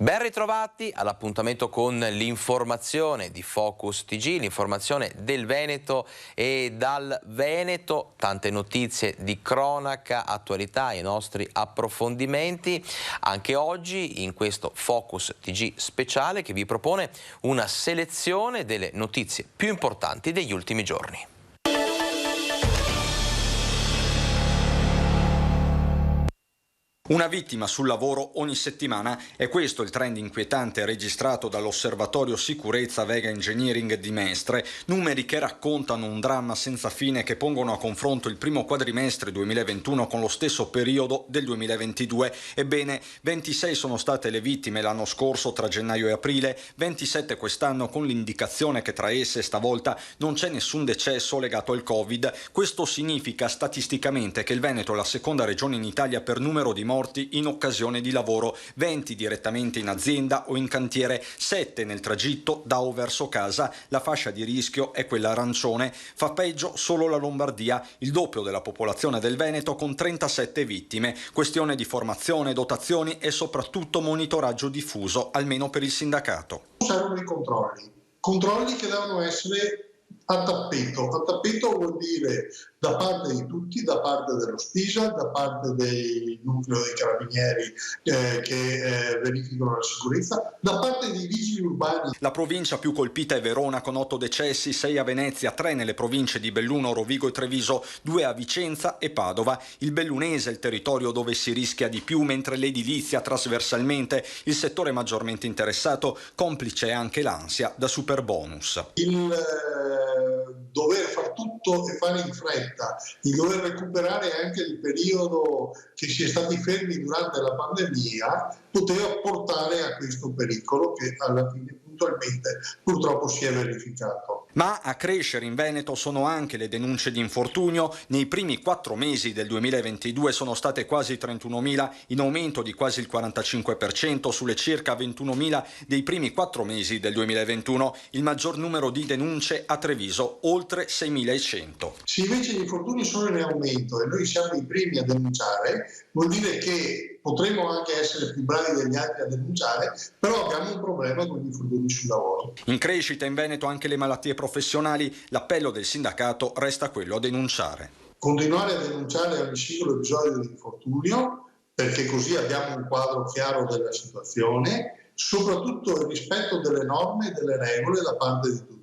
Ben ritrovati all'appuntamento con l'informazione di Focus TG, l'informazione del Veneto e dal Veneto, tante notizie di cronaca, attualità, i nostri approfondimenti, anche oggi in questo Focus TG speciale che vi propone una selezione delle notizie più importanti degli ultimi giorni. Una vittima sul lavoro ogni settimana, è questo il trend inquietante registrato dall'Osservatorio Sicurezza Vega Engineering di Mestre, numeri che raccontano un dramma senza fine che pongono a confronto il primo quadrimestre 2021 con lo stesso periodo del 2022. Ebbene, 26 sono state le vittime l'anno scorso tra gennaio e aprile, 27 quest'anno con l'indicazione che tra esse stavolta non c'è nessun decesso legato al Covid. Questo significa statisticamente che il Veneto è la seconda regione in Italia per numero di morti in occasione di lavoro, 20 direttamente in azienda o in cantiere, 7 nel tragitto da o verso casa. La fascia di rischio è quella arancione. Fa peggio solo la Lombardia, il doppio della popolazione del Veneto con 37 vittime. Questione di formazione, dotazioni e soprattutto monitoraggio diffuso, almeno per il sindacato. Servono i controlli che devono essere a tappeto. A tappeto vuol dire da parte di tutti, da parte dello Spisa, da parte del nucleo dei carabinieri che verificano la sicurezza, da parte dei vigili urbani. La provincia più colpita è Verona con 8 decessi, 6 a Venezia, 3 nelle province di Belluno, Rovigo e Treviso, 2 a Vicenza e Padova. Il bellunese è il territorio dove si rischia di più, mentre l'edilizia trasversalmente il settore maggiormente interessato, complice anche l'ansia da superbonus. Dover far tutto e fare in fretta, il dover recuperare anche il periodo che si è stati fermi durante la pandemia, poteva portare a questo pericolo che alla fine puntualmente purtroppo si è verificato. Ma a crescere in Veneto sono anche le denunce di infortunio. Nei primi 4 mesi del 2022 sono state quasi 31.000, in aumento di quasi il 45% sulle circa 21.000 dei primi 4 mesi del 2021. Il maggior numero di denunce a Treviso, oltre 6.100. Se invece gli infortuni sono in aumento e noi siamo i primi a denunciare, vuol dire che potremmo anche essere più bravi degli altri a denunciare, però abbiamo un problema con gli infortuni sul lavoro. In crescita in Veneto anche le malattie professionali. L'appello del sindacato resta quello a denunciare. Continuare a denunciare ogni singolo episodio di infortunio, perché così abbiamo un quadro chiaro della situazione, soprattutto il rispetto delle norme e delle regole da parte di tutti.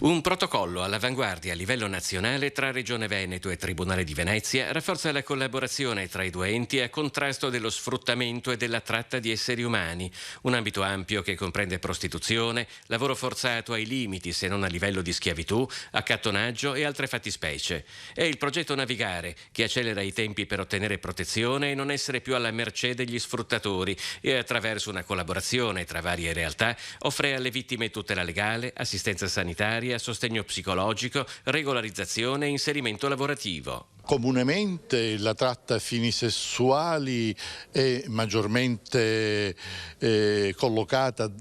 Un protocollo all'avanguardia a livello nazionale tra Regione Veneto e Tribunale di Venezia rafforza la collaborazione tra i due enti a contrasto dello sfruttamento e della tratta di esseri umani, un ambito ampio che comprende prostituzione, lavoro forzato ai limiti se non a livello di schiavitù, accattonaggio e altre fattispecie. È il progetto Navigare che accelera i tempi per ottenere protezione e non essere più alla mercé degli sfruttatori e attraverso una collaborazione tra varie realtà offre alle vittime tutela legale, assistenza sanitaria, sostegno psicologico, regolarizzazione e inserimento lavorativo. Comunemente la tratta a fini sessuali è maggiormente collocata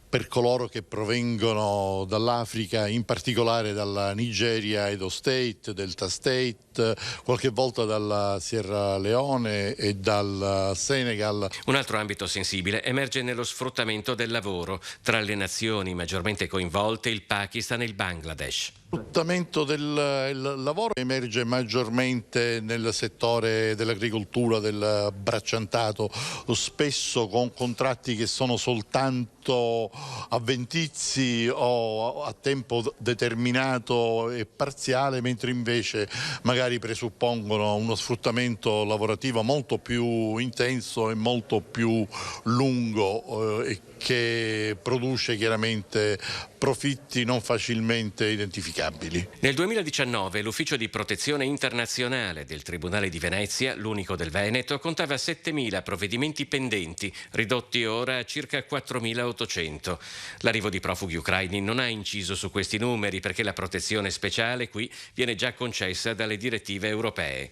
per coloro che provengono dall'Africa, in particolare dalla Nigeria, Edo State, Delta State, qualche volta dalla Sierra Leone e dal Senegal. Un altro ambito sensibile emerge nello sfruttamento del lavoro. Tra le nazioni maggiormente coinvolte il Pakistan e il Bangladesh. Lo sfruttamento del lavoro emerge maggiormente nel settore dell'agricoltura, del bracciantato, spesso con contratti che sono soltanto avventizi o a tempo determinato e parziale, mentre invece magari presuppongono uno sfruttamento lavorativo molto più intenso e molto più lungo e che produce chiaramente profitti non facilmente identificabili. Nel 2019 l'Ufficio di Protezione Internazionale del Tribunale di Venezia, l'unico del Veneto, contava 7.000 provvedimenti pendenti, ridotti ora a circa 4.800. L'arrivo di profughi ucraini non ha inciso su questi numeri perché la protezione speciale qui viene già concessa dalle direttive europee.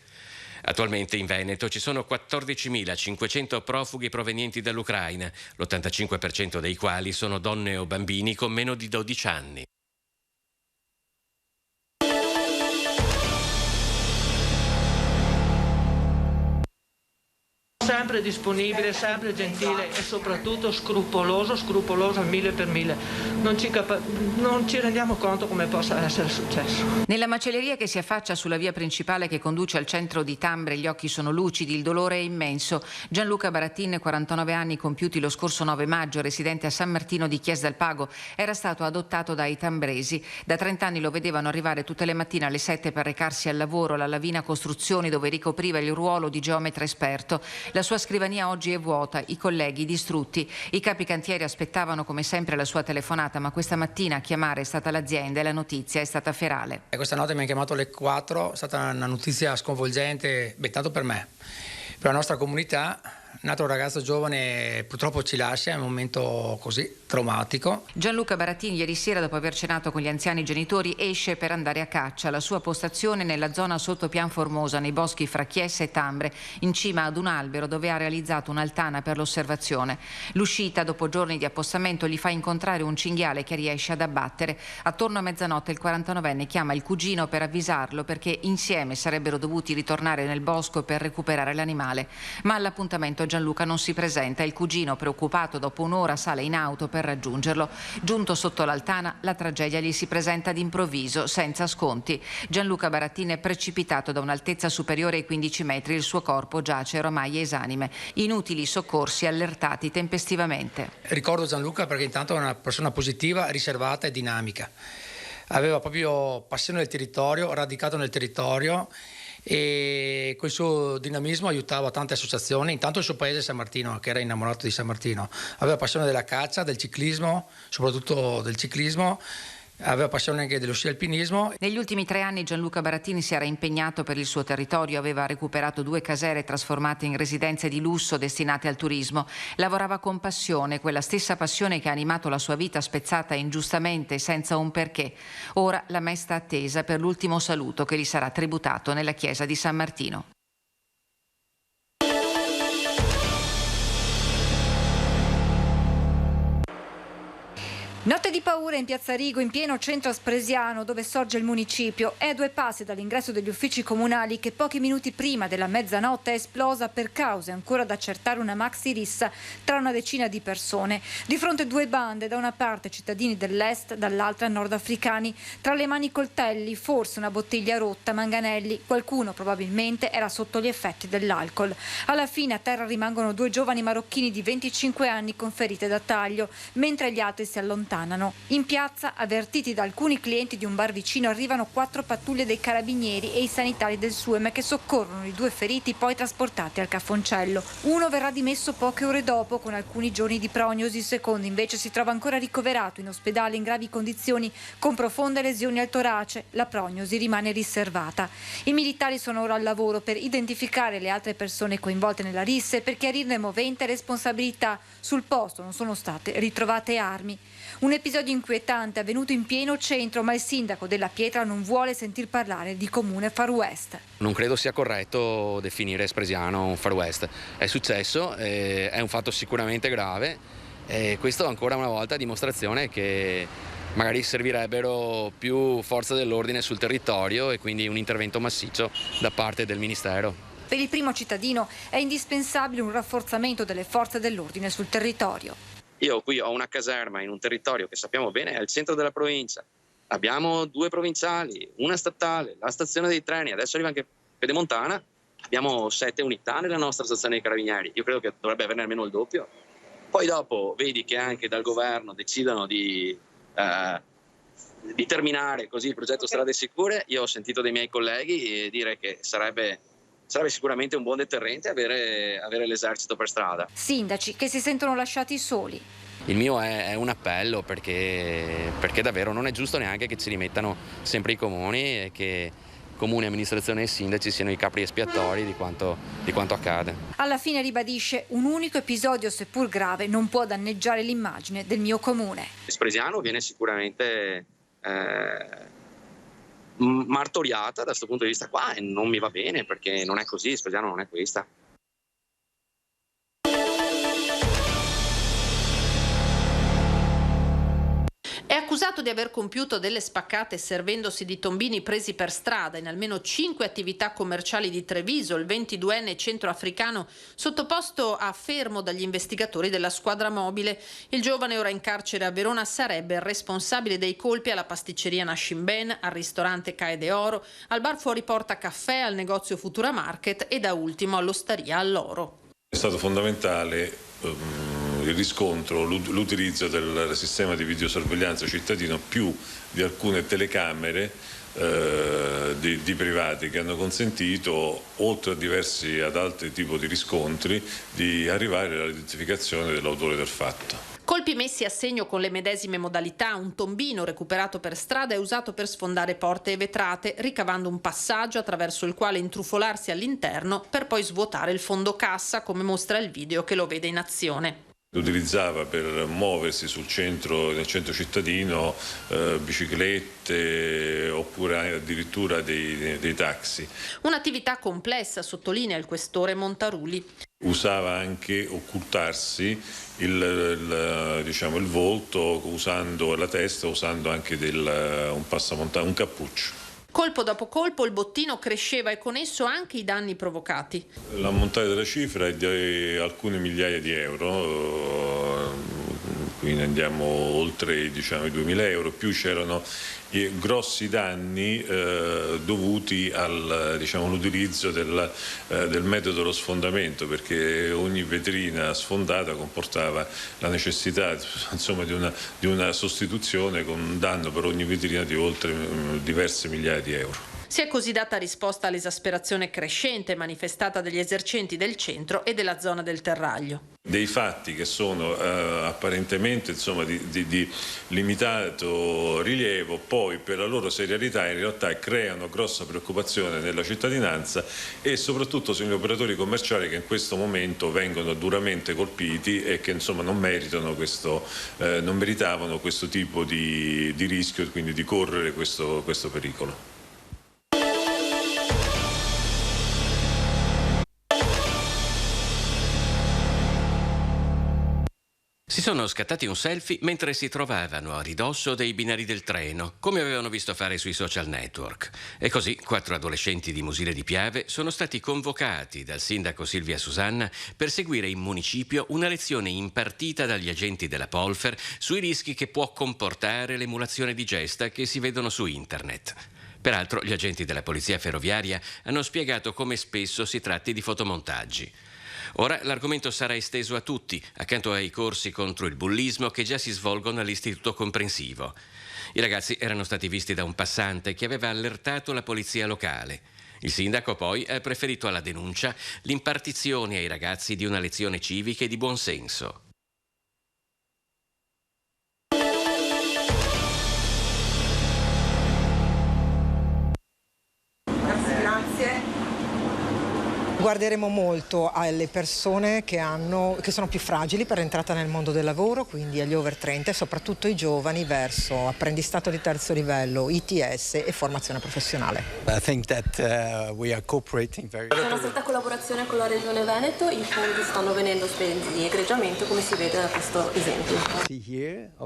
Attualmente in Veneto ci sono 14.500 profughi provenienti dall'Ucraina, l'85% dei quali sono donne o bambini con meno di 12 anni. sempre disponibile, sempre gentile e soprattutto scrupoloso al 1000%. Non ci rendiamo conto come possa essere successo. Nella macelleria che si affaccia sulla via principale che conduce al centro di Tambre, gli occhi sono lucidi, il dolore è immenso. Gianluca Baratin, 49 anni compiuti lo scorso 9 maggio, residente a San Martino di Chiesa del Pago, era stato adottato dai tambresi. Da 30 anni lo vedevano arrivare tutte le mattine alle 7 per recarsi al lavoro alla Lavina Costruzioni, dove ricopriva il ruolo di geometra esperto. La sua scrivania oggi è vuota, i colleghi distrutti. I capi cantieri aspettavano come sempre la sua telefonata, ma questa mattina a chiamare è stata l'azienda e la notizia è stata ferale. Questa notte mi hanno chiamato alle 4, è stata una notizia sconvolgente, tanto per me, per la nostra comunità. Nato un ragazzo giovane, purtroppo ci lascia, è un momento così traumatico. Gianluca Baratin ieri sera, dopo aver cenato con gli anziani genitori, esce per andare a caccia. La sua postazione nella zona sotto Pianformosa, nei boschi fra Chiesa e Tambre, in cima ad un albero dove ha realizzato un'altana per l'osservazione. L'uscita, dopo giorni di appostamento, gli fa incontrare un cinghiale che riesce ad abbattere. Attorno a mezzanotte il 49enne chiama il cugino per avvisarlo perché insieme sarebbero dovuti ritornare nel bosco per recuperare l'animale. Ma all'appuntamento Gianluca non si presenta. Il cugino, preoccupato, dopo un'ora sale in auto per raggiungerlo. Giunto sotto l'altana, la tragedia gli si presenta d'improvviso, senza sconti. Gianluca Baratin è precipitato da un'altezza superiore ai 15 metri. Il suo corpo giace oramai esanime. Inutili soccorsi allertati tempestivamente. Ricordo Gianluca perché intanto è una persona positiva, riservata e dinamica. Aveva proprio passione del territorio, radicato nel territorio, e col suo dinamismo aiutava tante associazioni, intanto il suo paese San Martino, che era innamorato di San Martino. Aveva passione della caccia, del ciclismo, soprattutto del ciclismo, aveva passione anche dello sci alpinismo. Negli ultimi 3 anni Gianluca Baratin si era impegnato per il suo territorio, aveva recuperato 2 casere trasformate in residenze di lusso destinate al turismo. Lavorava con passione, quella stessa passione che ha animato la sua vita spezzata ingiustamente senza un perché. Ora la mesta attesa per l'ultimo saluto che gli sarà tributato nella chiesa di San Martino. Notte di paura in Piazza Rigo, in pieno centro aspresiano, dove sorge il municipio. È a 2 passi dall'ingresso degli uffici comunali che pochi minuti prima della mezzanotte è esplosa per cause ancora da accertare una maxi rissa tra una decina di persone. Di fronte a 2 bande, da una parte cittadini dell'est, dall'altra nordafricani. Tra le mani coltelli, forse una bottiglia rotta, manganelli. Qualcuno probabilmente era sotto gli effetti dell'alcol. Alla fine a terra rimangono 2 giovani marocchini di 25 anni con ferite da taglio, mentre gli altri si allontanano. In piazza, avvertiti da alcuni clienti di un bar vicino, arrivano 4 pattuglie dei carabinieri e i sanitari del SUEM che soccorrono i 2 feriti poi trasportati al Caffoncello. Uno verrà dimesso poche ore dopo con alcuni giorni di prognosi, il secondo invece si trova ancora ricoverato in ospedale in gravi condizioni con profonde lesioni al torace. La prognosi rimane riservata. I militari sono ora al lavoro per identificare le altre persone coinvolte nella rissa e per chiarirne movente e responsabilità. Sul posto non sono state ritrovate armi. Un episodio inquietante avvenuto in pieno centro, ma il sindaco della Pietra non vuole sentir parlare di comune Far West. Non credo sia corretto definire Espresiano un Far West. È successo, è un fatto sicuramente grave e questo ancora una volta dimostrazione che magari servirebbero più forze dell'ordine sul territorio e quindi un intervento massiccio da parte del Ministero. Per il primo cittadino è indispensabile un rafforzamento delle forze dell'ordine sul territorio. Io qui ho una caserma in un territorio che sappiamo bene è al centro della provincia. Abbiamo 2 provinciali, una statale, la stazione dei treni, adesso arriva anche Pedemontana. Abbiamo 7 unità nella nostra stazione dei carabinieri. Io credo che dovrebbe averne almeno il doppio. Poi dopo vedi che anche dal governo decidono di terminare così il progetto Strade Sicure. Io ho sentito dei miei colleghi dire che sarebbe sicuramente un buon deterrente avere l'esercito per strada. Sindaci che si sentono lasciati soli. Il mio è un appello perché davvero non è giusto neanche che ci rimettano sempre i comuni e che comune, amministrazione e sindaci siano i capri espiatori di quanto accade. Alla fine ribadisce: un unico episodio, seppur grave, non può danneggiare l'immagine del mio comune. Espresiano viene sicuramente martoriata da questo punto di vista qua e non mi va bene perché non è così, Espresiano non è questa. È Accusato di aver compiuto delle spaccate servendosi di tombini presi per strada in almeno 5 attività commerciali di Treviso, il 22enne centroafricano sottoposto a fermo dagli investigatori della squadra mobile. Il giovane, ora in carcere a Verona, sarebbe il responsabile dei colpi alla pasticceria Nascim Ben, al ristorante Cae de Oro, al bar Fuori Porta Caffè, al negozio Futura Market e da ultimo all'osteria All'Oro. È stato fondamentale il riscontro, l'utilizzo del sistema di videosorveglianza cittadino più di alcune telecamere di privati che hanno consentito, oltre ad altri tipi di riscontri, di arrivare all'identificazione dell'autore del fatto. Colpi messi a segno con le medesime modalità, un tombino recuperato per strada è usato per sfondare porte e vetrate, ricavando un passaggio attraverso il quale intrufolarsi all'interno per poi svuotare il fondo cassa, come mostra il video che lo vede in azione. Lo utilizzava per muoversi nel centro cittadino, biciclette oppure addirittura dei taxi. Un'attività complessa, sottolinea il questore Montaruli. Usava anche occultarsi il volto, usando la testa, usando anche un passamontagna, un cappuccio. Colpo dopo colpo il bottino cresceva e con esso anche i danni provocati. L'ammontare della cifra è di alcune migliaia di euro, quindi andiamo oltre i 2.000 euro, più c'erano grossi danni dovuti all'utilizzo del metodo dello sfondamento, perché ogni vetrina sfondata comportava la necessità di una sostituzione con un danno per ogni vetrina di oltre diverse migliaia di euro. Si è così data risposta all'esasperazione crescente manifestata dagli esercenti del centro e della zona del Terraglio. Dei fatti che sono apparentemente di limitato rilievo, poi per la loro serialità in realtà creano grossa preoccupazione nella cittadinanza e soprattutto sugli operatori commerciali che in questo momento vengono duramente colpiti e che non meritavano questo tipo di rischio e quindi di correre questo pericolo. Si sono scattati un selfie mentre si trovavano a ridosso dei binari del treno, come avevano visto fare sui social network. E così 4 adolescenti di Musile di Piave sono stati convocati dal sindaco Silvia Susanna per seguire in municipio una lezione impartita dagli agenti della Polfer sui rischi che può comportare l'emulazione di gesta che si vedono su internet. Peraltro gli agenti della Polizia Ferroviaria hanno spiegato come spesso si tratti di fotomontaggi. Ora l'argomento sarà esteso a tutti, accanto ai corsi contro il bullismo che già si svolgono all'Istituto Comprensivo. I ragazzi erano stati visti da un passante che aveva allertato la polizia locale. Il sindaco poi ha preferito alla denuncia l'impartizione ai ragazzi di una lezione civica e di buonsenso. Guarderemo molto alle persone che sono più fragili per l'entrata nel mondo del lavoro, quindi agli over 30 e soprattutto i giovani verso apprendistato di terzo livello, ITS e formazione professionale. C'è una stretta collaborazione con la Regione Veneto, i fondi stanno venendo spesi egregiamente, come si vede da questo esempio.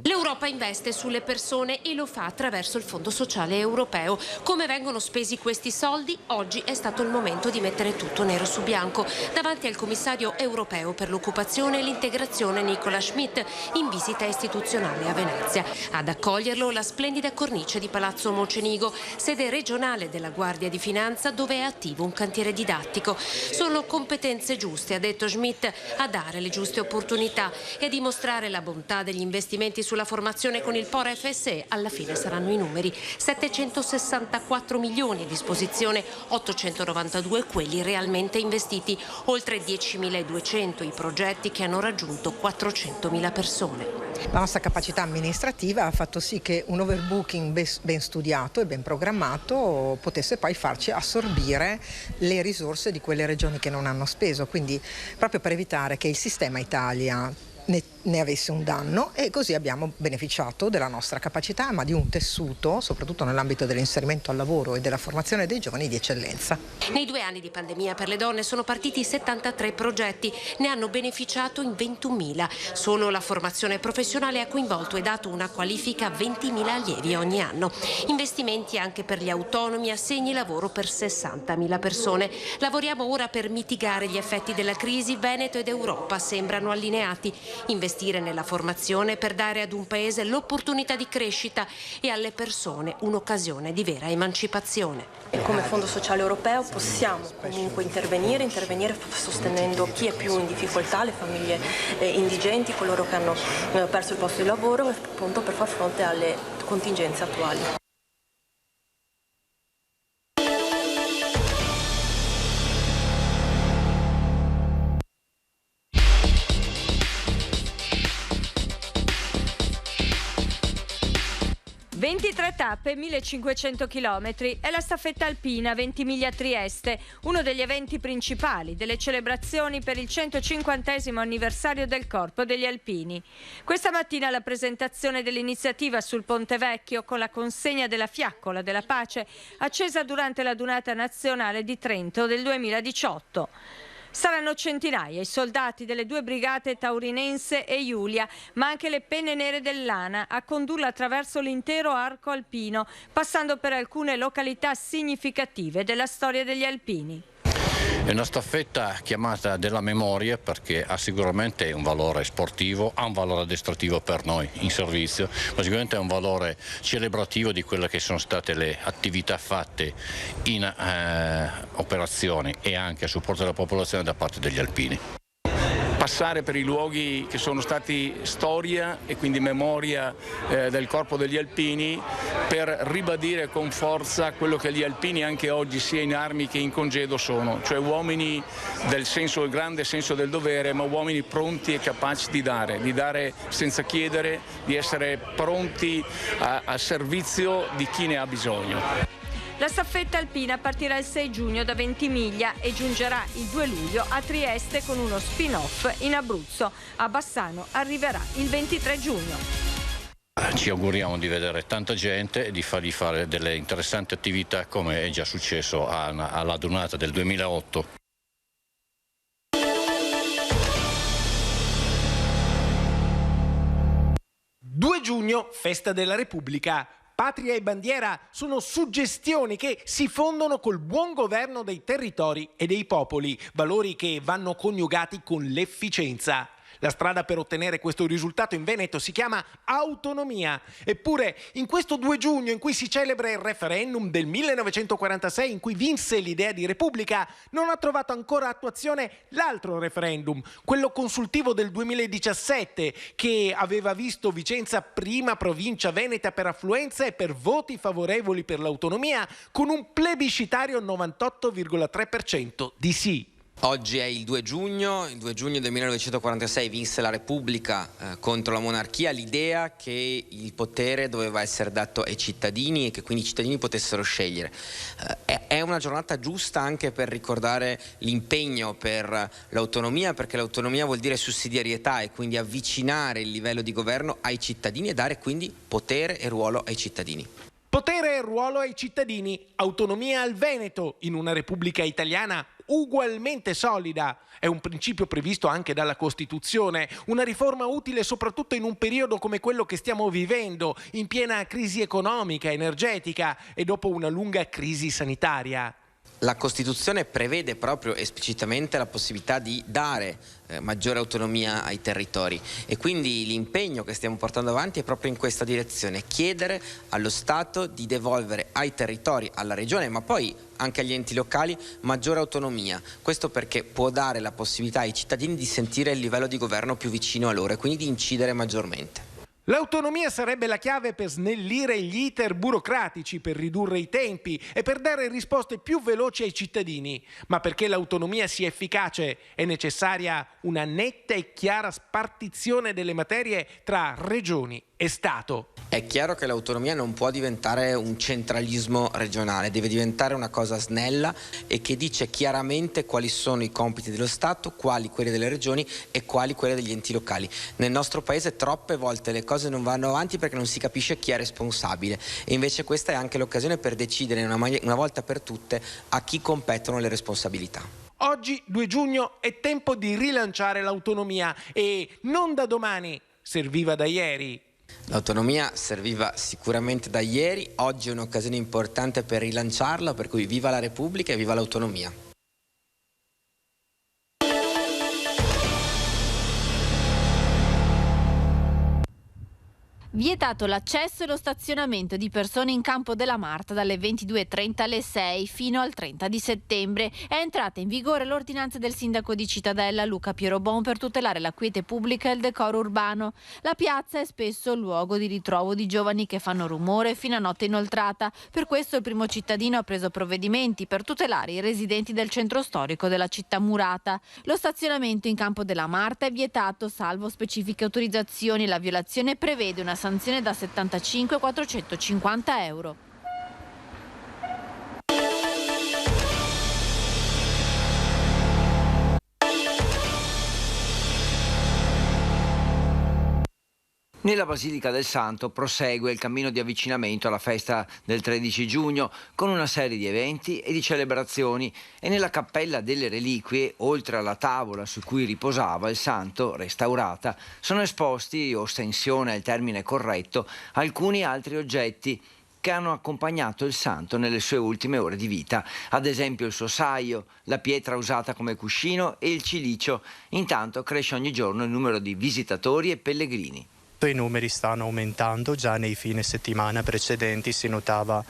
L'Europa investe sulle persone e lo fa attraverso il Fondo Sociale Europeo. Come vengono spesi questi soldi? Oggi è stato il momento di mettere tutto nero su bianco davanti al commissario europeo per l'occupazione e l'integrazione Nicola Schmidt in visita istituzionale a Venezia. Ad accoglierlo la splendida cornice di Palazzo Mocenigo, sede regionale della Guardia di Finanza, dove è attivo un cantiere didattico. Sono competenze giuste, ha detto Schmidt, a dare le giuste opportunità e a dimostrare la bontà degli investimenti sulla formazione con il POR FSE. Alla fine saranno i numeri: 764 milioni a disposizione, 892 quelli realmente investiti, oltre 10.200 i progetti che hanno raggiunto 400.000 persone. La nostra capacità amministrativa ha fatto sì che un overbooking ben studiato e ben programmato potesse poi farci assorbire le risorse di quelle regioni che non hanno speso, quindi proprio per evitare che il sistema Italia ne avesse un danno, e così abbiamo beneficiato della nostra capacità, ma di un tessuto, soprattutto nell'ambito dell'inserimento al lavoro e della formazione dei giovani, di eccellenza. Nei 2 anni di pandemia per le donne sono partiti 73 progetti, ne hanno beneficiato in 21.000. Solo la formazione professionale ha coinvolto e dato una qualifica a 20.000 allievi ogni anno. Investimenti anche per gli autonomi, assegni lavoro per 60.000 persone. Lavoriamo ora per mitigare gli effetti della crisi. Veneto ed Europa sembrano allineati. Investire nella formazione per dare ad un paese l'opportunità di crescita e alle persone un'occasione di vera emancipazione. Come Fondo Sociale Europeo possiamo comunque intervenire sostenendo chi è più in difficoltà, le famiglie indigenti, coloro che hanno perso il posto di lavoro, appunto per far fronte alle contingenze attuali. Tappe, 1500 km è la staffetta alpina Ventimiglia-Trieste, uno degli eventi principali delle celebrazioni per il 150° anniversario del Corpo degli Alpini. Questa mattina la presentazione dell'iniziativa sul Ponte Vecchio con la consegna della fiaccola della pace accesa durante la Dunata Nazionale di Trento del 2018. Saranno centinaia i soldati delle 2 brigate Taurinense e Giulia, ma anche le Penne Nere dell'Ana a condurla attraverso l'intero arco alpino, passando per alcune località significative della storia degli alpini. È una staffetta chiamata della memoria perché ha sicuramente un valore sportivo, ha un valore addestrativo per noi in servizio, ma sicuramente ha un valore celebrativo di quelle che sono state le attività fatte in operazioni e anche a supporto della popolazione da parte degli alpini. Passare per i luoghi che sono stati storia e quindi memoria del Corpo degli Alpini, per ribadire con forza quello che gli alpini anche oggi sia in armi che in congedo sono, cioè uomini del grande senso del dovere, ma uomini pronti e capaci di dare senza chiedere, di essere pronti a servizio di chi ne ha bisogno. La staffetta alpina partirà il 6 giugno da Ventimiglia e giungerà il 2 luglio a Trieste con uno spin-off in Abruzzo. A Bassano arriverà il 23 giugno. Ci auguriamo di vedere tanta gente e di fargli fare delle interessanti attività come è già successo alla Dunata del 2008. Giugno, festa della Repubblica. Patria e bandiera sono suggestioni che si fondono col buon governo dei territori e dei popoli, valori che vanno coniugati con l'efficienza. La strada per ottenere questo risultato in Veneto si chiama autonomia. Eppure, in questo 2 giugno in cui si celebra il referendum del 1946 in cui vinse l'idea di Repubblica, non ha trovato ancora attuazione l'altro referendum, quello consultivo del 2017, che aveva visto Vicenza prima provincia veneta per affluenza e per voti favorevoli per l'autonomia, con un plebiscitario 98,3% di sì. Oggi è il 2 giugno del 1946 vinse la Repubblica contro la monarchia, l'idea che il potere doveva essere dato ai cittadini e che quindi i cittadini potessero scegliere. È una giornata giusta anche per ricordare l'impegno per l'autonomia, perché l'autonomia vuol dire sussidiarietà e quindi avvicinare il livello di governo ai cittadini e dare quindi potere e ruolo ai cittadini. Potere e ruolo ai cittadini, autonomia al Veneto in una Repubblica italiana ugualmente solida. È un principio previsto anche dalla Costituzione, una riforma utile soprattutto in un periodo come quello che stiamo vivendo, in piena crisi economica, energetica e dopo una lunga crisi sanitaria. La Costituzione prevede proprio esplicitamente la possibilità di dare maggiore autonomia ai territori e quindi l'impegno che stiamo portando avanti è proprio in questa direzione: chiedere allo Stato di devolvere ai territori, alla regione, ma poi anche agli enti locali maggiore autonomia. Questo perché può dare la possibilità ai cittadini di sentire il livello di governo più vicino a loro e quindi di incidere maggiormente. L'autonomia sarebbe la chiave per snellire gli iter burocratici, per ridurre i tempi e per dare risposte più veloci ai cittadini. Ma perché l'autonomia sia efficace è necessaria una netta e chiara spartizione delle materie tra regioni è Stato. È chiaro che l'autonomia non può diventare un centralismo regionale, deve diventare una cosa snella e che dice chiaramente quali sono i compiti dello Stato, quali quelli delle regioni e quali quelli degli enti locali. Nel nostro paese troppe volte le cose non vanno avanti perché non si capisce chi è responsabile e invece questa è anche l'occasione per decidere una volta per tutte a chi competono le responsabilità. Oggi, 2 giugno, è tempo di rilanciare l'autonomia e non da domani, serviva da ieri. L'autonomia serviva sicuramente da ieri, oggi è un'occasione importante per rilanciarla, per cui viva la Repubblica e viva l'autonomia. Vietato l'accesso e lo stazionamento di persone in Campo della Marta dalle 22:30 alle 6 fino al 30 di settembre. È entrata in vigore l'ordinanza del sindaco di Cittadella Luca Pierobon per tutelare la quiete pubblica e il decoro urbano. La piazza è spesso luogo di ritrovo di giovani che fanno rumore fino a notte inoltrata. Per questo il primo cittadino ha preso provvedimenti per tutelare i residenti del centro storico della città murata. Lo stazionamento in Campo della Marta è vietato salvo specifiche autorizzazioni. La violazione prevede una sanzione da 75 a 450 euro. Nella Basilica del Santo prosegue il cammino di avvicinamento alla festa del 13 giugno con una serie di eventi e di celebrazioni e nella Cappella delle Reliquie, oltre alla tavola su cui riposava il santo, restaurata, sono esposti, ostensione è il termine corretto, alcuni altri oggetti che hanno accompagnato il santo nelle sue ultime ore di vita, ad esempio il suo saio, la pietra usata come cuscino e il cilicio. Intanto cresce ogni giorno il numero di visitatori e pellegrini. I numeri stanno aumentando, già nei fine settimana precedenti si notava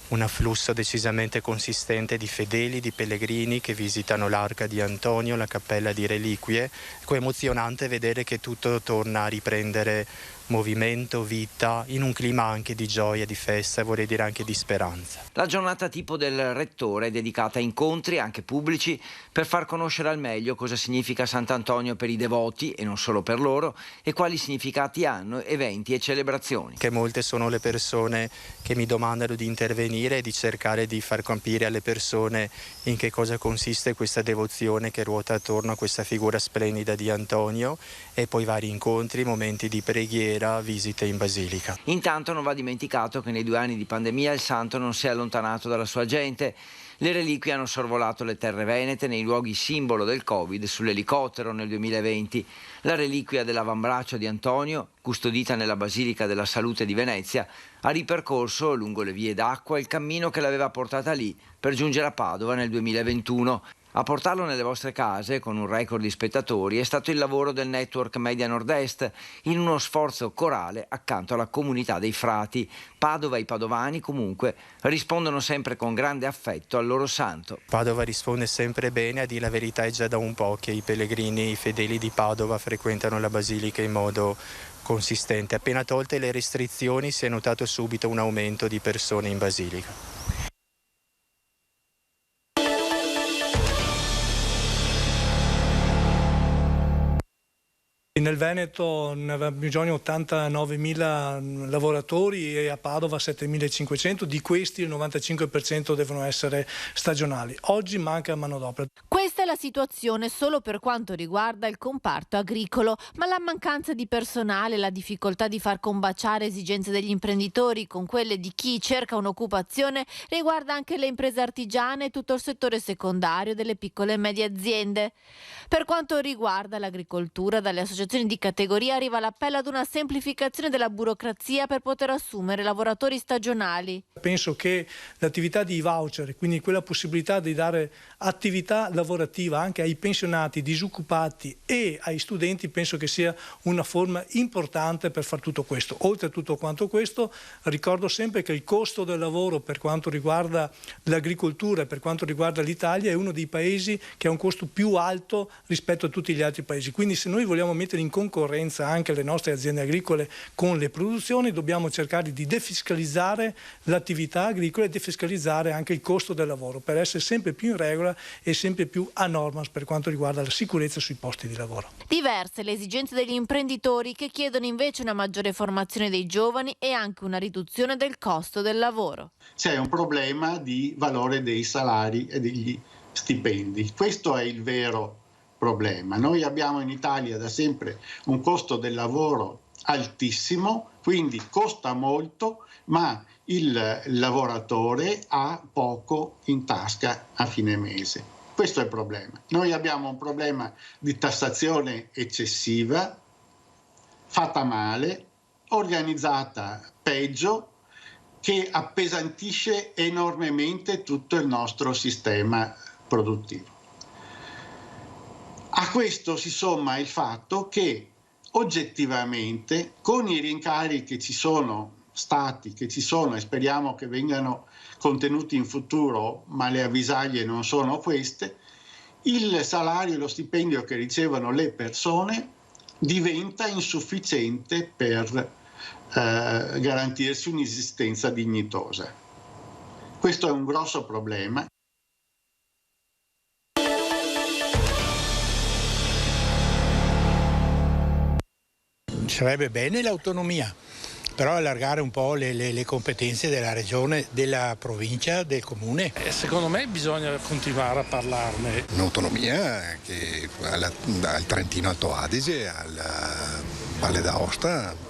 un afflusso decisamente consistente di fedeli, di pellegrini che visitano l'Arca di Antonio, la Cappella di Reliquie. È emozionante vedere che tutto torna a riprendere movimento, vita, in un clima anche di gioia, di festa e vorrei dire anche di speranza. La giornata tipo del Rettore è dedicata a incontri anche pubblici per far conoscere al meglio cosa significa Sant'Antonio per i devoti e non solo per loro e quali significati hanno eventi e celebrazioni. Che molte sono le persone che mi domandano di intervenire e di cercare di far capire alle persone in che cosa consiste questa devozione che ruota attorno a questa figura splendida di Antonio e poi vari incontri, momenti di preghiera, visite in basilica. Intanto non va dimenticato che nei 2 anni di pandemia il santo non si è allontanato dalla sua gente. Le reliquie hanno sorvolato le terre venete nei luoghi simbolo del Covid sull'elicottero nel 2020. La reliquia dell'avambraccio di Antonio, custodita nella Basilica della Salute di Venezia, ha ripercorso lungo le vie d'acqua il cammino che l'aveva portata lì per giungere a Padova nel 2021. A portarlo nelle vostre case, con un record di spettatori, è stato il lavoro del network Media Nord-Est, in uno sforzo corale accanto alla comunità dei frati. Padova e i padovani, comunque, rispondono sempre con grande affetto al loro santo. Padova risponde sempre bene, a dire la verità è già da un po' che i pellegrini, i fedeli di Padova frequentano la Basilica in modo consistente. Appena tolte le restrizioni si è notato subito un aumento di persone in Basilica. Nel Veneto ne aveva bisogno 89.000 lavoratori e a Padova 7.500, di questi il 95% devono essere stagionali. Oggi manca manodopera. Questa è la situazione solo per quanto riguarda il comparto agricolo, ma la mancanza di personale, la difficoltà di far combaciare esigenze degli imprenditori con quelle di chi cerca un'occupazione riguarda anche le imprese artigiane e tutto il settore secondario delle piccole e medie aziende. Per quanto riguarda l'agricoltura, dalle associazioni di categoria arriva l'appello ad una semplificazione della burocrazia per poter assumere lavoratori stagionali. Penso che l'attività di voucher, quindi quella possibilità di dare attività lavorativa anche ai pensionati, disoccupati e ai studenti, penso che sia una forma importante per fare tutto questo. Oltre a tutto quanto questo, ricordo sempre che il costo del lavoro per quanto riguarda l'agricoltura e per quanto riguarda l'Italia è uno dei paesi che ha un costo più alto rispetto a tutti gli altri paesi. Quindi se noi vogliamo mettere in concorrenza anche le nostre aziende agricole con le produzioni, dobbiamo cercare di defiscalizzare l'attività agricola e defiscalizzare anche il costo del lavoro per essere sempre più in regola e sempre più a normas per quanto riguarda la sicurezza sui posti di lavoro. Diverse le esigenze degli imprenditori che chiedono invece una maggiore formazione dei giovani e anche una riduzione del costo del lavoro. C'è un problema di valore dei salari e degli stipendi. Questo è il vero problema. Noi abbiamo in Italia da sempre un costo del lavoro altissimo, quindi costa molto, ma il lavoratore ha poco in tasca a fine mese. Questo è il problema. Noi abbiamo un problema di tassazione eccessiva, fatta male, organizzata peggio, che appesantisce enormemente tutto il nostro sistema produttivo. A questo si somma il fatto che oggettivamente, con i rincari che ci sono stati, che ci sono e speriamo che vengano contenuti in futuro, ma le avvisaglie non sono queste, il salario e lo stipendio che ricevono le persone diventa insufficiente per garantirsi un'esistenza dignitosa. Questo è un grosso problema. Sarebbe bene l'autonomia, però allargare un po' le competenze della regione, della provincia, del comune. Secondo me bisogna continuare a parlarne. Un'autonomia che dal Trentino Alto Adige, alla Valle d'Aosta,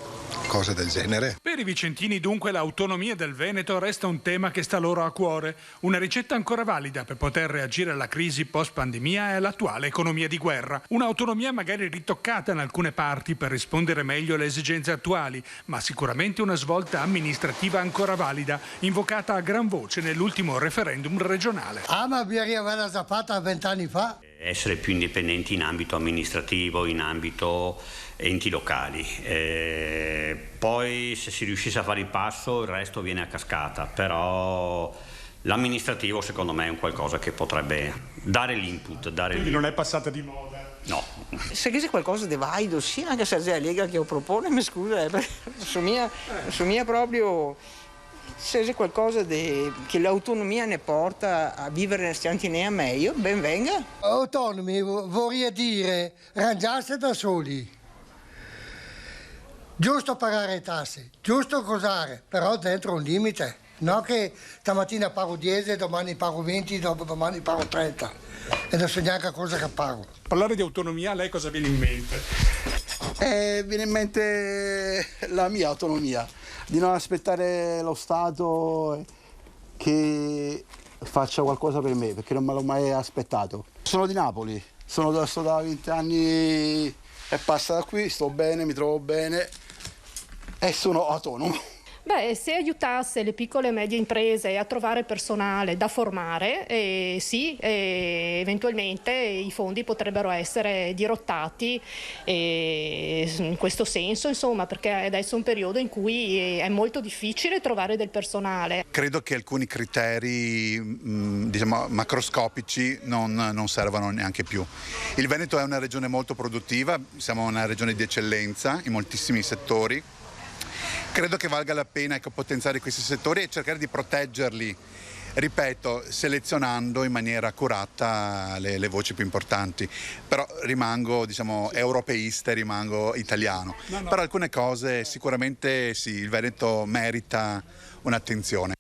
cose del genere. Per i vicentini dunque l'autonomia del Veneto resta un tema che sta loro a cuore. Una ricetta ancora valida per poter reagire alla crisi post-pandemia e all'attuale economia di guerra. Un'autonomia magari ritoccata in alcune parti per rispondere meglio alle esigenze attuali, ma sicuramente una svolta amministrativa ancora valida, invocata a gran voce nell'ultimo referendum regionale. Ma vi arrivava Zapata 20 anni fa? Essere più indipendenti in ambito amministrativo, in ambito enti locali. Poi se si riuscisse a fare il passo il resto viene a cascata, però l'amministrativo secondo me è un qualcosa che potrebbe dare l'input. Quindi non è passata di moda? No. Se c'è qualcosa di valido, sì, anche se è Lega che lo propone, mi scusa, su mia proprio... Se c'è qualcosa che l'autonomia ne porta a vivere stanti meglio, ben venga. Autonomi vorrei dire rangiarsi da soli. Giusto pagare tasse, giusto cosare, però dentro un limite. No che stamattina pago 10, domani pago 20, dopodomani pago 30. E non so neanche cosa che pago. Parlare di autonomia, a lei cosa viene in mente? Viene in mente la mia autonomia, di non aspettare lo Stato che faccia qualcosa per me, perché non me l'ho mai aspettato. Sono di Napoli, sono da 20 anni e passa da qui, sto bene, mi trovo bene e sono autonomo. Beh, se aiutasse le piccole e medie imprese a trovare personale da formare, sì, eventualmente i fondi potrebbero essere dirottati in questo senso, insomma, perché adesso è un periodo in cui è molto difficile trovare del personale. Credo che alcuni criteri macroscopici non servano neanche più. Il Veneto è una regione molto produttiva, siamo una regione di eccellenza in moltissimi settori. Credo che valga la pena potenziare questi settori e cercare di proteggerli, ripeto, selezionando in maniera accurata le voci più importanti. Però rimango, europeista, rimango italiano. Per alcune cose sicuramente sì, il Veneto merita un'attenzione.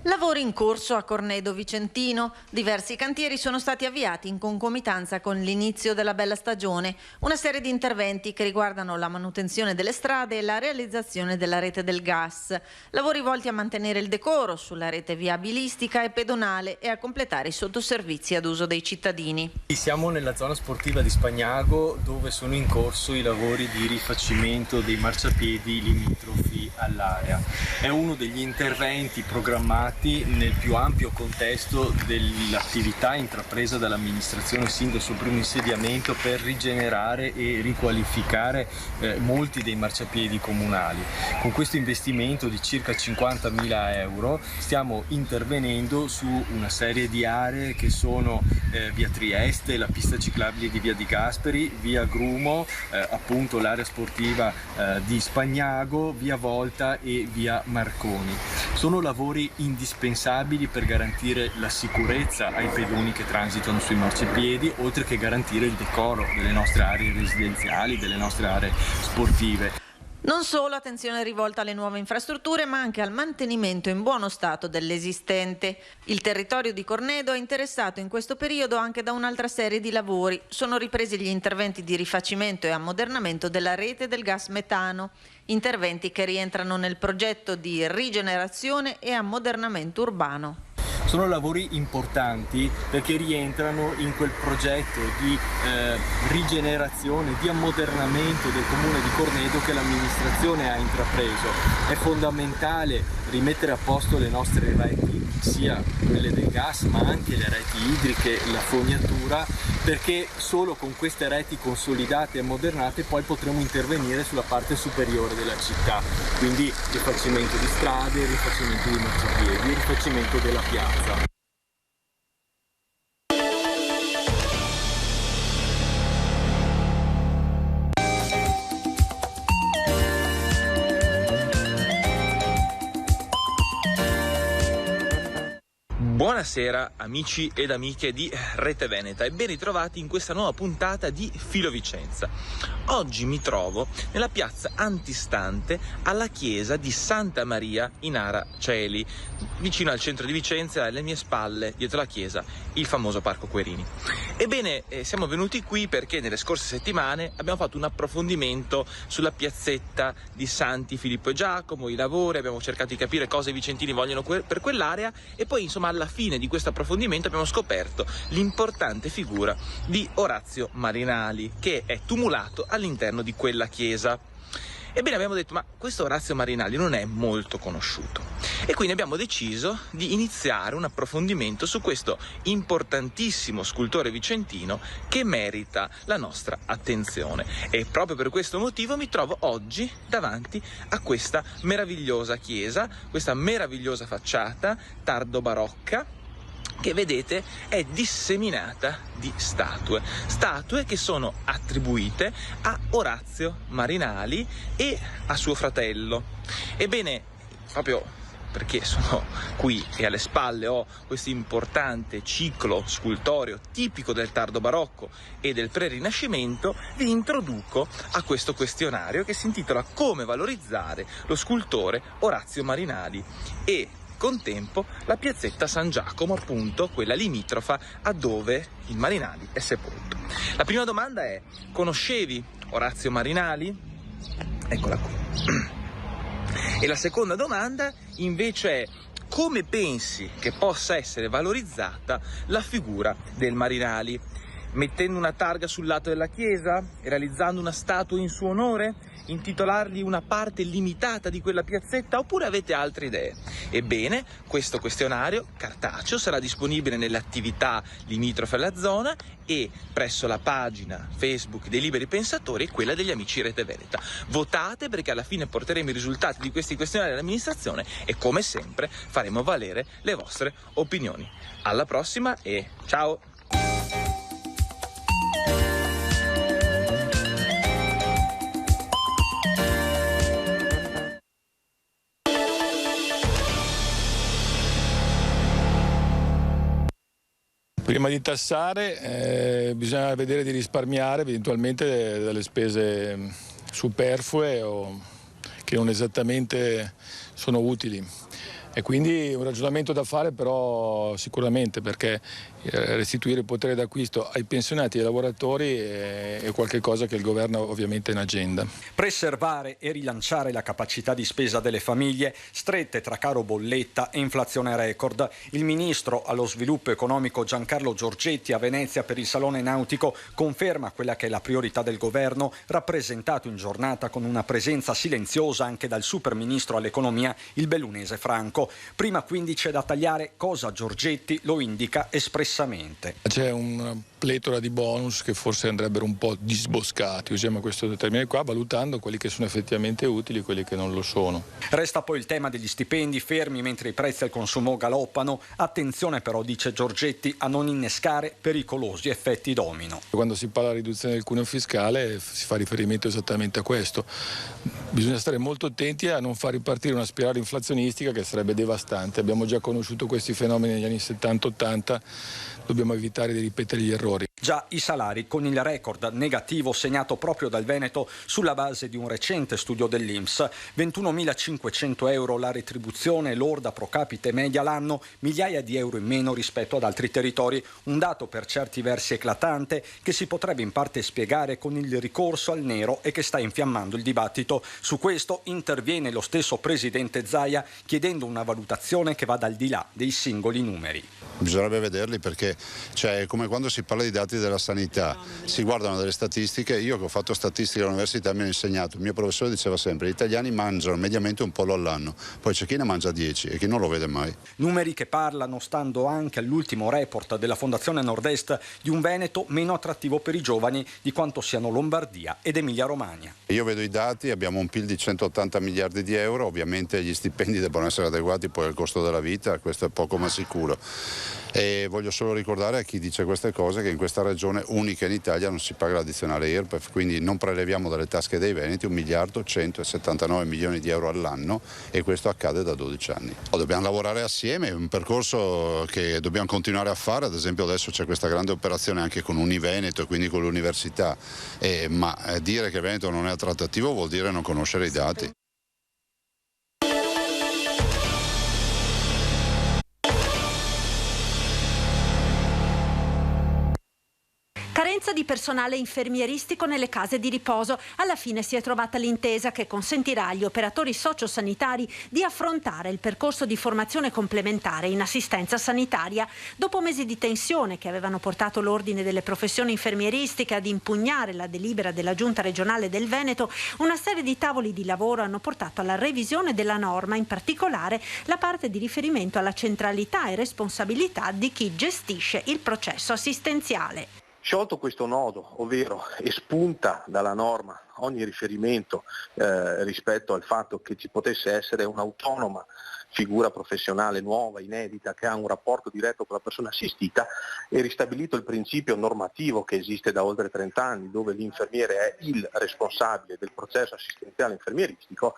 Lavori in corso a Cornedo Vicentino. Diversi cantieri sono stati avviati in concomitanza con l'inizio della bella stagione. Una serie di interventi che riguardano la manutenzione delle strade e la realizzazione della rete del gas. Lavori volti a mantenere il decoro sulla rete viabilistica e pedonale e a completare i sottoservizi ad uso dei cittadini. Siamo nella zona sportiva di Spagnago, dove sono in corso i lavori di rifacimento dei marciapiedi limitrofi all'area. È uno degli interventi programmati nel più ampio contesto dell'attività intrapresa dall'amministrazione sin dal suo primo insediamento per rigenerare e riqualificare molti dei marciapiedi comunali. Con questo investimento di circa 50.000 euro stiamo intervenendo su una serie di aree che sono via Trieste, la pista ciclabile di via Di Gasperi, via Grumo, appunto l'area sportiva di Spagnago, via Volta e via Marconi. Sono lavori indispensabili per garantire la sicurezza ai pedoni che transitano sui marciapiedi, oltre che garantire il decoro delle nostre aree residenziali, delle nostre aree sportive. Non solo attenzione rivolta alle nuove infrastrutture, ma anche al mantenimento in buono stato dell'esistente. Il territorio di Cornedo è interessato in questo periodo anche da un'altra serie di lavori. Sono ripresi gli interventi di rifacimento e ammodernamento della rete del gas metano, interventi che rientrano nel progetto di rigenerazione e ammodernamento urbano. Sono lavori importanti perché rientrano in quel progetto di rigenerazione, di ammodernamento del comune di Cornedo che l'amministrazione ha intrapreso. È fondamentale rimettere a posto le nostre reti, sia quelle del gas ma anche le reti idriche, la fognatura, perché solo con queste reti consolidate e ammodernate poi potremo intervenire sulla parte superiore della città, quindi rifacimento di strade, rifacimento di marciapiedi, rifacimento della piazza. Buonasera amici ed amiche di Rete Veneta e ben ritrovati in questa nuova puntata di Filo Vicenza. Oggi mi trovo nella piazza antistante alla chiesa di Santa Maria in Ara Coeli, vicino al centro di Vicenza, alle mie spalle, dietro la chiesa, il famoso Parco Querini. Ebbene, siamo venuti qui perché nelle scorse settimane abbiamo fatto un approfondimento sulla piazzetta di Santi Filippo e Giacomo, i lavori, abbiamo cercato di capire cosa i vicentini vogliono per quell'area e poi insomma alla fine di questo approfondimento abbiamo scoperto l'importante figura di Orazio Marinali, che è tumulato all'interno di quella chiesa. Ebbene, abbiamo detto, ma questo Orazio Marinali non è molto conosciuto e quindi abbiamo deciso di iniziare un approfondimento su questo importantissimo scultore vicentino che merita la nostra attenzione. E proprio per questo motivo mi trovo oggi davanti a questa meravigliosa chiesa, questa meravigliosa facciata tardo barocca, che vedete è disseminata di statue che sono attribuite a Orazio Marinali e a suo fratello. Ebbene, proprio perché sono qui e alle spalle ho questo importante ciclo scultoreo tipico del tardo barocco e del pre-rinascimento, vi introduco a questo questionario che si intitola Come valorizzare lo scultore Orazio Marinali e contempo la piazzetta San Giacomo, appunto quella limitrofa a dove il Marinali è sepolto. La prima domanda è: conoscevi Orazio Marinali? Eccola qui. E la seconda domanda invece è: come pensi che possa essere valorizzata la figura del Marinali? Mettendo una targa sul lato della chiesa? Realizzando una statua in suo onore? Intitolargli una parte limitata di quella piazzetta, oppure avete altre idee? Ebbene, questo questionario cartaceo sarà disponibile nelle attività limitrofe alla zona e presso la pagina Facebook dei Liberi Pensatori e quella degli Amici Rete Veneta. Votate, perché alla fine porteremo i risultati di questi questionari all'amministrazione e come sempre faremo valere le vostre opinioni. Alla prossima e ciao! Prima di tassare bisogna vedere di risparmiare eventualmente dalle spese superflue o che non esattamente sono utili. E quindi un ragionamento da fare però sicuramente, perché restituire il potere d'acquisto ai pensionati e ai lavoratori è qualcosa che il governo ovviamente è in agenda. Preservare e rilanciare la capacità di spesa delle famiglie, strette tra caro bolletta e inflazione record. Il ministro allo sviluppo economico Giancarlo Giorgetti a Venezia per il Salone Nautico conferma quella che è la priorità del governo, rappresentato in giornata con una presenza silenziosa anche dal super ministro all'economia, il bellunese Franco. Veneto. Prima quindi c'è da tagliare, cosa Giorgetti lo indica espressamente. C'è una pletora di bonus che forse andrebbero un po' disboscati, usiamo questo termine qua, valutando quelli che sono effettivamente utili e quelli che non lo sono. Resta poi il tema degli stipendi fermi mentre i prezzi al consumo galoppano. Attenzione però, dice Giorgetti, a non innescare pericolosi effetti domino. Quando si parla di riduzione del cuneo fiscale si fa riferimento esattamente a questo. Bisogna stare molto attenti a non far ripartire una spirale inflazionistica che sarebbe devastante. Abbiamo già conosciuto questi fenomeni negli anni 70-80, dobbiamo evitare di ripetere gli errori. Già i salari, con il record negativo segnato proprio dal Veneto sulla base di un recente studio dell'INPS. 21.500 euro la retribuzione lorda pro capite media l'anno, migliaia di euro in meno rispetto ad altri territori. Un dato per certi versi eclatante che si potrebbe in parte spiegare con il ricorso al nero e che sta infiammando il dibattito. Su questo interviene lo stesso presidente Zaia chiedendo una valutazione che vada al di là dei singoli numeri. Bisognerebbe vederli perché è come quando si parla di dati della sanità, si guardano delle statistiche. Io che ho fatto statistica all'università mi hanno insegnato, il mio professore diceva sempre: gli italiani mangiano mediamente un pollo all'anno, poi c'è chi ne mangia 10 e chi non lo vede mai. Numeri che parlano, stando anche all'ultimo report della Fondazione Nord-Est, di un Veneto meno attrattivo per i giovani di quanto siano Lombardia ed Emilia-Romagna. Io vedo i dati, abbiamo un PIL di 180 miliardi di euro, ovviamente gli stipendi devono essere adeguati poi al costo della vita, questo è poco ma sicuro. E voglio solo ricordare a chi dice queste cose che in questa regione unica in Italia non si paga l'addizionale IRPEF, quindi non preleviamo dalle tasche dei veneti 1.179 milioni di euro all'anno e questo accade da 12 anni. Dobbiamo lavorare assieme, è un percorso che dobbiamo continuare a fare, ad esempio adesso c'è questa grande operazione anche con Univeneto e quindi con l'università, ma dire che il Veneto non è attrattivo vuol dire non conoscere i dati. Carenza di personale infermieristico nelle case di riposo. Alla fine si è trovata l'intesa che consentirà agli operatori sociosanitari di affrontare il percorso di formazione complementare in assistenza sanitaria. Dopo mesi di tensione che avevano portato l'Ordine delle Professioni Infermieristiche ad impugnare la delibera della Giunta regionale del Veneto, una serie di tavoli di lavoro hanno portato alla revisione della norma, in particolare la parte di riferimento alla centralità e responsabilità di chi gestisce il processo assistenziale. Sciolto questo nodo, ovvero espunta dalla norma ogni riferimento rispetto al fatto che ci potesse essere un'autonoma figura professionale nuova, inedita, che ha un rapporto diretto con la persona assistita, e ristabilito il principio normativo che esiste da oltre 30 anni, dove l'infermiere è il responsabile del processo assistenziale infermieristico,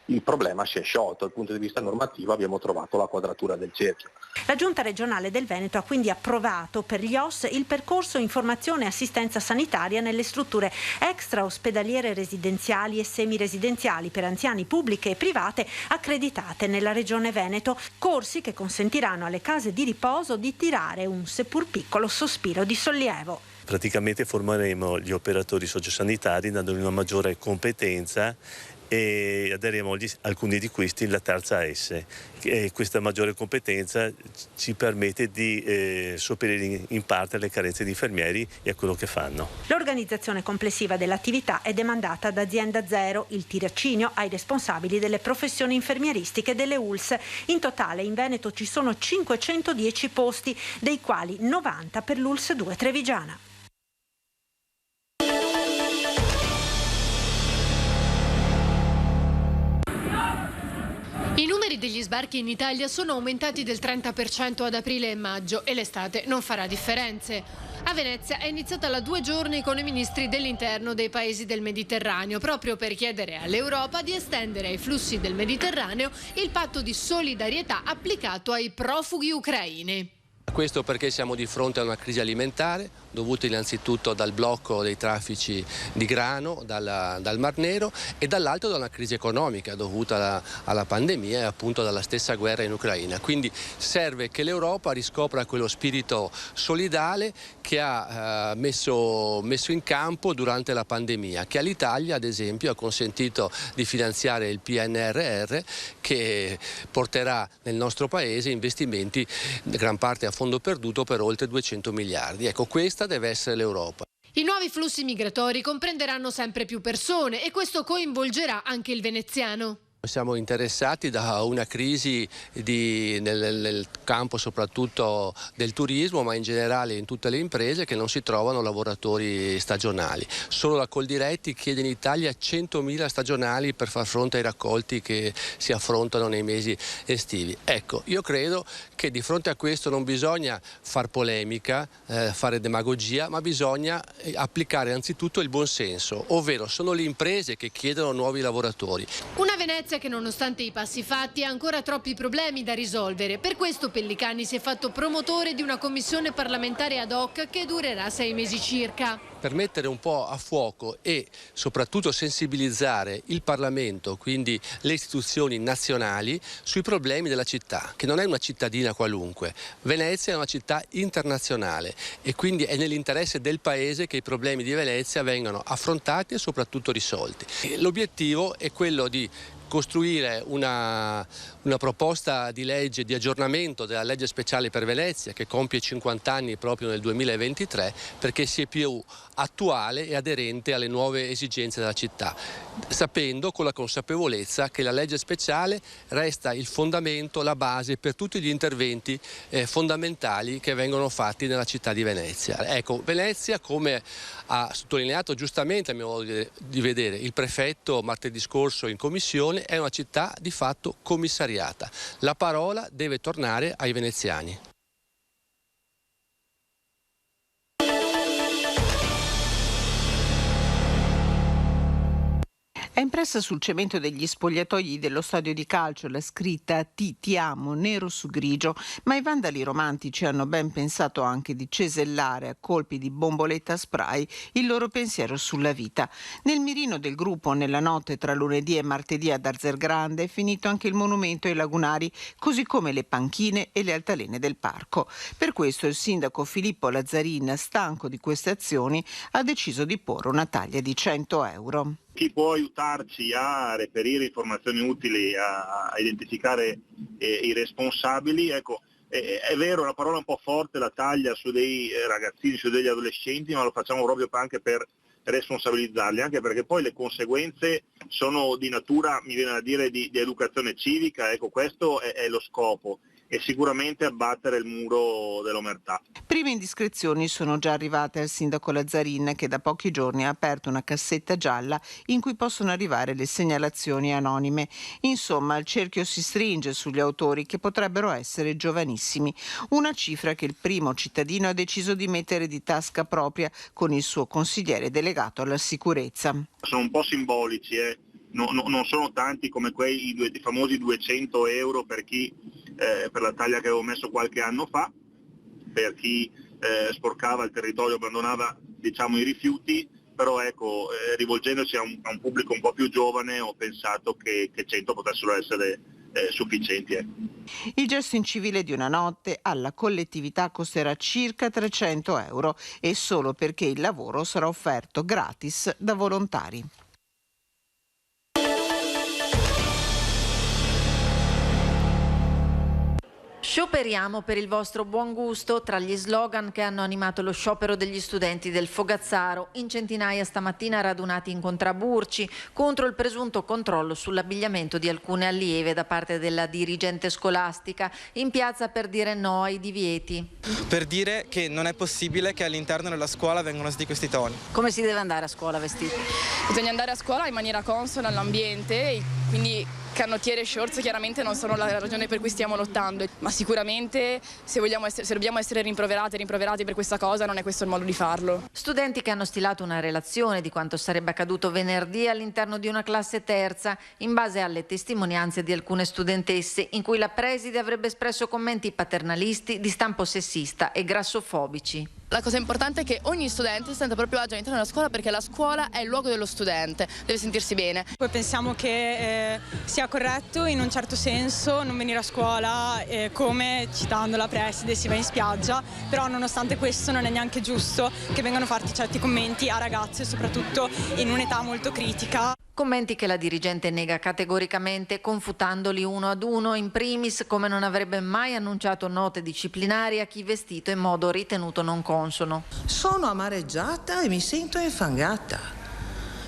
il problema si è sciolto. Dal punto di vista normativo abbiamo trovato la quadratura del cerchio. La Giunta regionale del Veneto ha quindi approvato per gli OSS il percorso informazione e assistenza sanitaria nelle strutture extraospedaliere residenziali e semiresidenziali per anziani pubbliche e private accreditate nella regione Veneto, corsi che consentiranno alle case di riposo di tirare un seppur piccolo sospiro di sollievo. Praticamente formeremo gli operatori sociosanitari dandogli una maggiore competenza e aderiamo alcuni di questi la terza S. E questa maggiore competenza ci permette di sopperire in parte alle carenze di infermieri e a quello che fanno. L'organizzazione complessiva dell'attività è demandata ad Azienda Zero, il tirocinio ai responsabili delle professioni infermieristiche delle ULSS. In totale in Veneto ci sono 510 posti, dei quali 90 per l'ULSS 2 Trevigiana. I numeri degli sbarchi in Italia sono aumentati del 30% ad aprile e maggio e l'estate non farà differenze. A Venezia è iniziata la 2 giorni con i ministri dell'interno dei paesi del Mediterraneo, proprio per chiedere all'Europa di estendere ai flussi del Mediterraneo il patto di solidarietà applicato ai profughi ucraini. Questo perché siamo di fronte a una crisi alimentare dovuta innanzitutto dal blocco dei traffici di grano dal Mar Nero e dall'altro da una crisi economica dovuta alla pandemia e appunto dalla stessa guerra in Ucraina. Quindi serve che l'Europa riscopra quello spirito solidale che ha messo in campo durante la pandemia, che all'Italia ad esempio ha consentito di finanziare il PNRR, che porterà nel nostro paese investimenti, gran parte a fondo perduto, per oltre 200 miliardi. Ecco, questa deve essere l'Europa. I nuovi flussi migratori comprenderanno sempre più persone e questo coinvolgerà anche il veneziano. Siamo interessati da una crisi nel campo soprattutto del turismo, ma in generale in tutte le imprese, che non si trovano lavoratori stagionali. Solo la Coldiretti chiede in Italia 100.000 stagionali per far fronte ai raccolti che si affrontano nei mesi estivi. Ecco, io credo che di fronte a questo non bisogna far polemica, fare demagogia, ma bisogna applicare anzitutto il buonsenso, ovvero sono le imprese che chiedono nuovi lavoratori. Una Venezia che nonostante i passi fatti ha ancora troppi problemi da risolvere. Per questo Pellicani si è fatto promotore di una commissione parlamentare ad hoc che durerà 6 mesi circa. Per mettere un po' a fuoco e soprattutto sensibilizzare il Parlamento, quindi le istituzioni nazionali, sui problemi della città, che non è una cittadina qualunque. Venezia è una città internazionale e quindi è nell'interesse del Paese che i problemi di Venezia vengano affrontati e soprattutto risolti. L'obiettivo è quello di costruire una proposta di legge di aggiornamento della legge speciale per Venezia, che compie 50 anni proprio nel 2023, perché sia più attuale e aderente alle nuove esigenze della città, sapendo, con la consapevolezza, che la legge speciale resta il fondamento, la base per tutti gli interventi fondamentali che vengono fatti nella città di Venezia. Ecco, Venezia, come ha sottolineato giustamente, a mio modo di vedere, il prefetto martedì scorso in commissione, è una città di fatto commissariata. La parola deve tornare ai veneziani. È impressa sul cemento degli spogliatoi dello stadio di calcio la scritta ti amo nero su grigio, ma i vandali romantici hanno ben pensato anche di cesellare a colpi di bomboletta spray il loro pensiero sulla vita. Nel mirino del gruppo, nella notte tra lunedì e martedì ad Arzergrande, è finito anche il monumento ai lagunari, così come le panchine e le altalene del parco. Per questo il sindaco Filippo Lazzarin, stanco di queste azioni, ha deciso di porre una taglia di 100 euro. Chi può aiutarci a reperire informazioni utili, a identificare i responsabili? Ecco, è vero, la parola è un po' forte, la taglia su dei ragazzini, su degli adolescenti, ma lo facciamo proprio anche per responsabilizzarli, anche perché poi le conseguenze sono di natura, mi viene da dire, di educazione civica. Ecco, questo è lo scopo. E sicuramente abbattere il muro dell'omertà. Prime indiscrezioni sono già arrivate al sindaco Lazzarin, che da pochi giorni ha aperto una cassetta gialla in cui possono arrivare le segnalazioni anonime. Insomma, il cerchio si stringe sugli autori, che potrebbero essere giovanissimi. Una cifra che il primo cittadino ha deciso di mettere di tasca propria con il suo consigliere delegato alla sicurezza. Sono un po' simbolici, non sono tanti come quei famosi 200 euro per chi per la taglia che avevo messo qualche anno fa, per chi sporcava il territorio, abbandonava, diciamo, i rifiuti, però ecco, rivolgendosi a un pubblico un po' più giovane, ho pensato che 100 potessero essere sufficienti. Il gesto incivile di una notte alla collettività costerà circa 300 euro e solo perché il lavoro sarà offerto gratis da volontari. Scioperiamo per il vostro buon gusto, tra gli slogan che hanno animato lo sciopero degli studenti del Fogazzaro, in centinaia stamattina radunati in Contraburci contro il presunto controllo sull'abbigliamento di alcune allieve da parte della dirigente scolastica, in piazza per dire no ai divieti. Per dire che non è possibile che all'interno della scuola vengano usati questi toni. Come si deve andare a scuola vestiti? Bisogna andare a scuola in maniera consona all'ambiente, quindi canottiere e shorts chiaramente non sono la ragione per cui stiamo lottando, ma sicuramente se dobbiamo essere rimproverati per questa cosa, non è questo il modo di farlo. Studenti che hanno stilato una relazione di quanto sarebbe accaduto venerdì all'interno di una classe terza, in base alle testimonianze di alcune studentesse, in cui la preside avrebbe espresso commenti paternalisti di stampo sessista e grassofobici. La cosa importante è che ogni studente si senta proprio agio all'interno della scuola, perché la scuola è il luogo dello studente, deve sentirsi bene. Poi pensiamo che sia corretto in un certo senso non venire a scuola come, citando la preside, si va in spiaggia, però nonostante questo non è neanche giusto che vengano fatti certi commenti a ragazze, soprattutto in un'età molto critica. Commenti che la dirigente nega categoricamente, confutandoli uno ad uno, in primis come non avrebbe mai annunciato note disciplinari a chi vestito in modo ritenuto non consono. Sono amareggiata e mi sento infangata.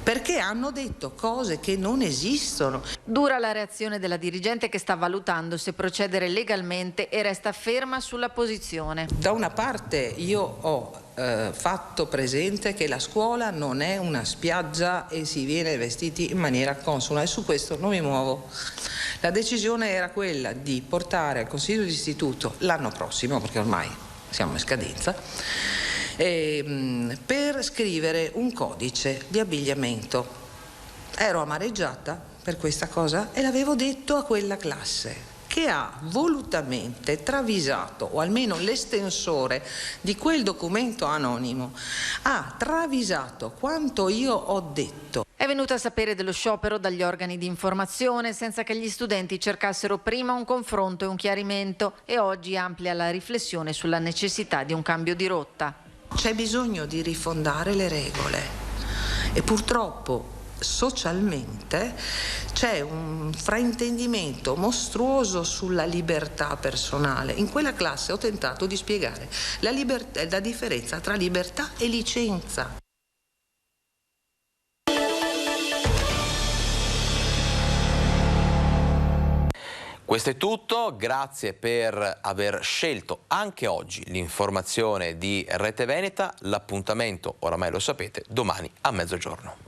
perché hanno detto cose che non esistono. Dura la reazione della dirigente che sta valutando se procedere legalmente e resta ferma sulla posizione. Da una parte io ho fatto presente che la scuola non è una spiaggia e si viene vestiti in maniera consona, e su questo non mi muovo. La decisione era quella di portare al Consiglio di Istituto l'anno prossimo, perché ormai siamo in scadenza, per scrivere un codice di abbigliamento. Ero amareggiata per questa cosa e l'avevo detto a quella classe, che ha volutamente travisato, o almeno l'estensore di quel documento anonimo ha travisato quanto io ho detto. È venuta a sapere dello sciopero dagli organi di informazione senza che gli studenti cercassero prima un confronto e un chiarimento, e oggi amplia la riflessione sulla necessità di un cambio di rotta. C'è bisogno di rifondare le regole e purtroppo socialmente c'è un fraintendimento mostruoso sulla libertà personale. In quella classe ho tentato di spiegare la differenza tra libertà e licenza. Questo è tutto, grazie per aver scelto anche oggi l'informazione di Rete Veneta. L'appuntamento, oramai lo sapete, domani a mezzogiorno.